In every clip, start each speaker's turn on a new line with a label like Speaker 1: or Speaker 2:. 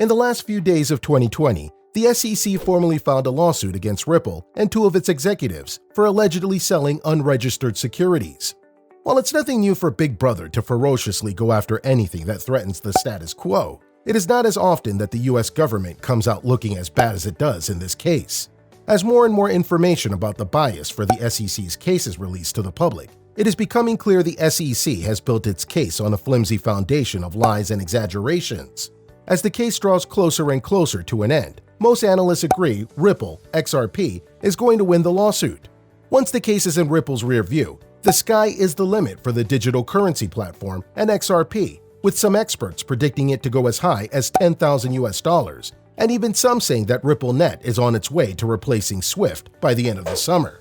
Speaker 1: In the last few days of 2020, the SEC formally filed a lawsuit against Ripple and two of its executives for allegedly selling unregistered securities. While it's nothing new for Big Brother to ferociously go after anything that threatens the status quo, it is not as often that the US government comes out looking as bad as it does in this case. As more and more information about the bias for the SEC's case is released to the public, it is becoming clear the SEC has built its case on a flimsy foundation of lies and exaggerations. As the case draws closer and closer to an end, most analysts agree Ripple XRP is going to win the lawsuit. Once the case is in Ripple's rear view, the sky is the limit for the digital currency platform and XRP, with some experts predicting it to go as high as $10,000, and even some saying that Ripple Net is on its way to replacing Swift by the end of the summer.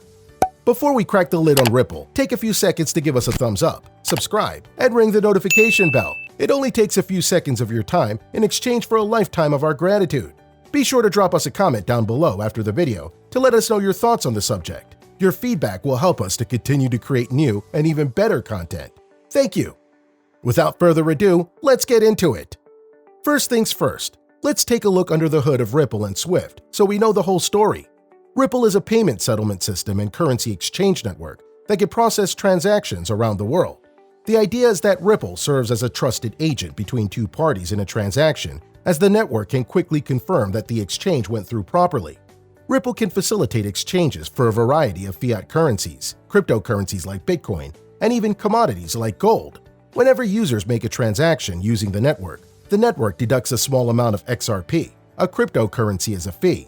Speaker 1: Before we crack the lid on Ripple, take a few seconds to give us a thumbs up, subscribe, and ring the notification bell. It only takes a few seconds of your time in exchange for a lifetime of our gratitude. Be sure to drop us a comment down below after the video to let us know your thoughts on the subject. Your feedback will help us to continue to create new and even better content. Thank you! Without further ado, let's get into it. First things first, let's take a look under the hood of Ripple and Swift so we know the whole story. Ripple is a payment settlement system and currency exchange network that can process transactions around the world. The idea is that Ripple serves as a trusted agent between two parties in a transaction, as the network can quickly confirm that the exchange went through properly. Ripple can facilitate exchanges for a variety of fiat currencies, cryptocurrencies like Bitcoin, and even commodities like gold. Whenever users make a transaction using the network deducts a small amount of XRP, a cryptocurrency, as a fee.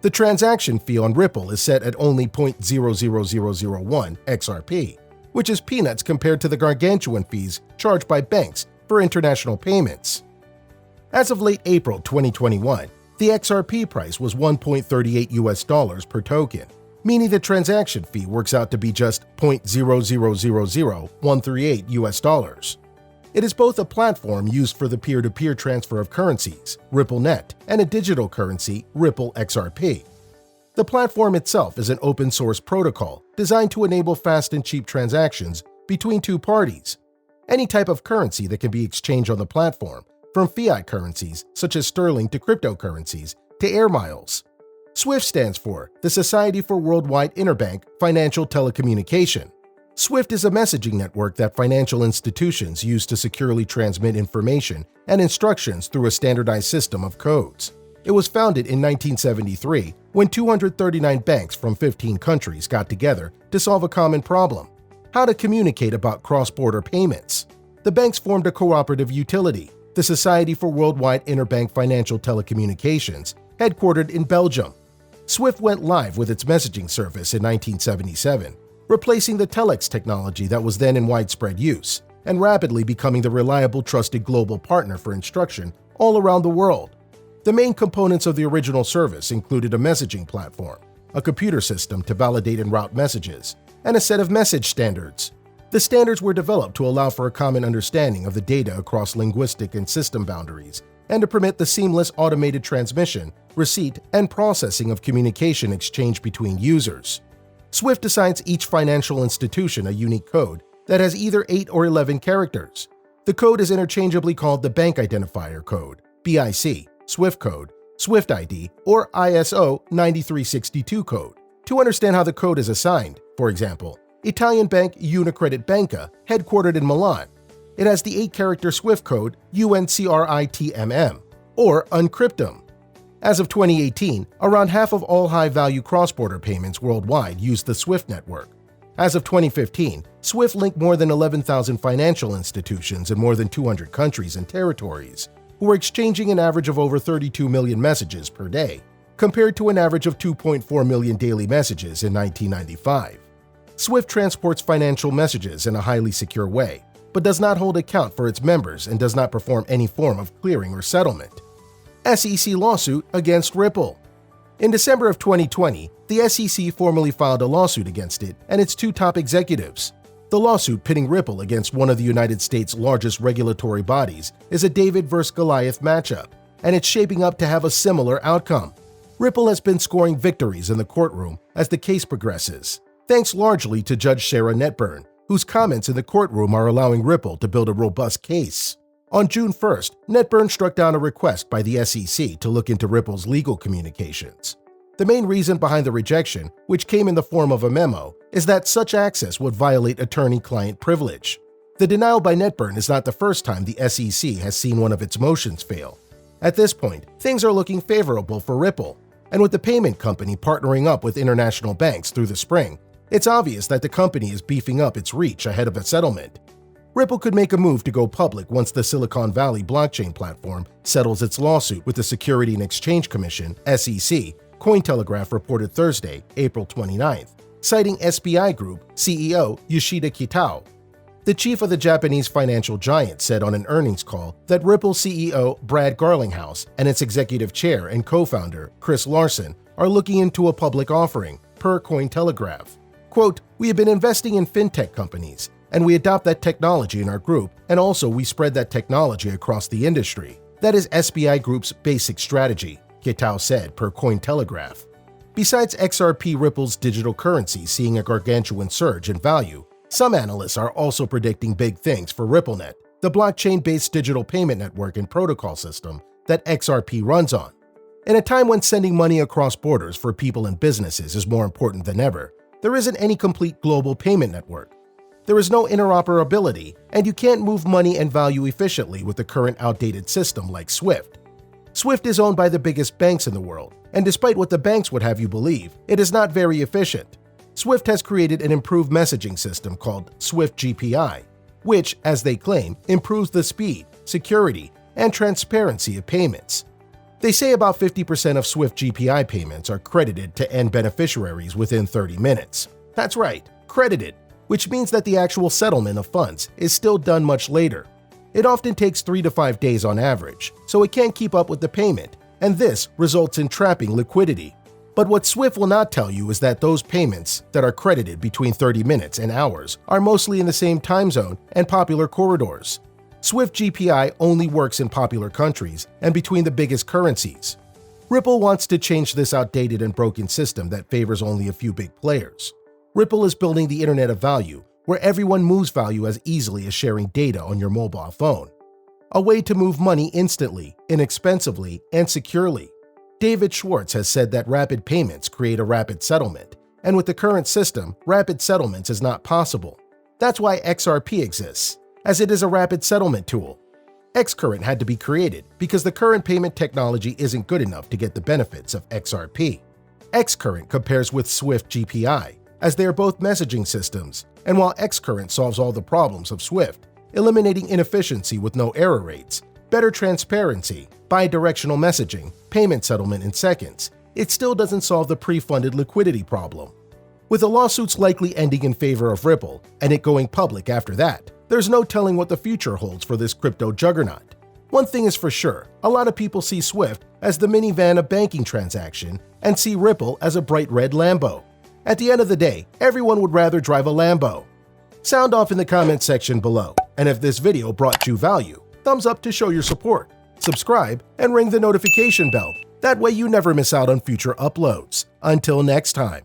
Speaker 1: The transaction fee on Ripple is set at only 0.00001 XRP, which is peanuts compared to the gargantuan fees charged by banks for international payments. As of late April 2021, the XRP price was $1.38 per token, meaning the transaction fee works out to be just $0.0000138. It is both a platform used for the peer-to-peer transfer of currencies, RippleNet, and a digital currency, Ripple XRP. The platform itself is an open-source protocol designed to enable fast and cheap transactions between two parties. Any type of currency that can be exchanged on the platform, from fiat currencies such as sterling to cryptocurrencies to air miles. SWIFT stands for the Society for Worldwide Interbank Financial Telecommunication. SWIFT is a messaging network that financial institutions use to securely transmit information and instructions through a standardized system of codes. It was founded in 1973 when 239 banks from 15 countries got together to solve a common problem: how to communicate about cross-border payments. The banks formed a cooperative utility, the Society for Worldwide Interbank Financial Telecommunications, headquartered in Belgium. SWIFT went live with its messaging service in 1977, replacing the telex technology that was then in widespread use, and rapidly becoming the reliable, trusted global partner for instruction all around the world. The main components of the original service included a messaging platform, a computer system to validate and route messages, and a set of message standards. The standards were developed to allow for a common understanding of the data across linguistic and system boundaries, and to permit the seamless automated transmission, receipt, and processing of communication exchange between users. SWIFT assigns each financial institution a unique code that has either 8 or 11 characters. The code is interchangeably called the Bank Identifier Code, BIC, SWIFT Code, SWIFT ID, or ISO 9362 code. To understand how the code is assigned, for example, Italian bank Unicredit Banca, headquartered in Milan. It has the 8-character SWIFT code UNCRITMM, or Uncryptum. As of 2018, around half of all high-value cross-border payments worldwide use the SWIFT network. As of 2015, SWIFT linked more than 11,000 financial institutions in more than 200 countries and territories, who were exchanging an average of over 32 million messages per day, compared to an average of 2.4 million daily messages in 1995. SWIFT transports financial messages in a highly secure way, but does not hold account for its members and does not perform any form of clearing or settlement. SEC lawsuit against Ripple. In December of 2020, the SEC formally filed a lawsuit against it and its two top executives. The lawsuit pitting Ripple against one of the United States' largest regulatory bodies is a David vs. Goliath matchup, and it's shaping up to have a similar outcome. Ripple has been scoring victories in the courtroom as the case progresses, thanks largely to Judge Sarah Netburn, whose comments in the courtroom are allowing Ripple to build a robust case. On June 1st, NetBurn struck down a request by the SEC to look into Ripple's legal communications. The main reason behind the rejection, which came in the form of a memo, is that such access would violate attorney-client privilege. The denial by NetBurn is not the first time the SEC has seen one of its motions fail. At this point, things are looking favorable for Ripple, and with the payment company partnering up with international banks through the spring, it's obvious that the company is beefing up its reach ahead of a settlement. Ripple could make a move to go public once the Silicon Valley blockchain platform settles its lawsuit with the Securities and Exchange Commission (SEC), Cointelegraph reported Thursday, April 29th, citing SBI Group CEO Yoshida Kitao. The chief of the Japanese financial giant said on an earnings call that Ripple CEO Brad Garlinghouse and its executive chair and co-founder Chris Larsen are looking into a public offering, per Cointelegraph. Quote, "We have been investing in fintech companies, and we adopt that technology in our group, and also we spread that technology across the industry. That is SBI Group's basic strategy," Kitao said per Cointelegraph. Besides XRP Ripple's digital currency seeing a gargantuan surge in value, some analysts are also predicting big things for RippleNet, the blockchain-based digital payment network and protocol system that XRP runs on. In a time when sending money across borders for people and businesses is more important than ever, there isn't any complete global payment network. There is no interoperability, and you can't move money and value efficiently with the current outdated system like SWIFT. SWIFT is owned by the biggest banks in the world, and despite what the banks would have you believe, it is not very efficient. SWIFT has created an improved messaging system called SWIFT GPI, which, as they claim, improves the speed, security, and transparency of payments. They say about 50% of SWIFT GPI payments are credited to end beneficiaries within 30 minutes. That's right, credited, which means that the actual settlement of funds is still done much later. It often takes 3 to 5 days on average, so it can't keep up with the payment, and this results in trapping liquidity. But what SWIFT will not tell you is that those payments that are credited between 30 minutes and hours are mostly in the same time zone and popular corridors. SWIFT GPI only works in popular countries and between the biggest currencies. Ripple wants to change this outdated and broken system that favors only a few big players. Ripple is building the Internet of Value, where everyone moves value as easily as sharing data on your mobile phone. A way to move money instantly, inexpensively, and securely. David Schwartz has said that rapid payments create a rapid settlement, and with the current system, rapid settlements is not possible. That's why XRP exists, as it is a rapid settlement tool. Xcurrent had to be created because the current payment technology isn't good enough to get the benefits of XRP. Xcurrent compares with SWIFT GPI, as they are both messaging systems, and while Xcurrent solves all the problems of SWIFT, eliminating inefficiency with no error rates, better transparency, bi-directional messaging, payment settlement in seconds, it still doesn't solve the pre-funded liquidity problem. With the lawsuits likely ending in favor of Ripple and it going public after that, there's no telling what the future holds for this crypto juggernaut. One thing is for sure, a lot of people see SWIFT as the minivan of banking transaction and see Ripple as a bright red Lambo. At the end of the day, everyone would rather drive a Lambo. Sound off in the comments section below, and if this video brought you value, thumbs up to show your support, subscribe, and ring the notification bell. That way you never miss out on future uploads. Until next time.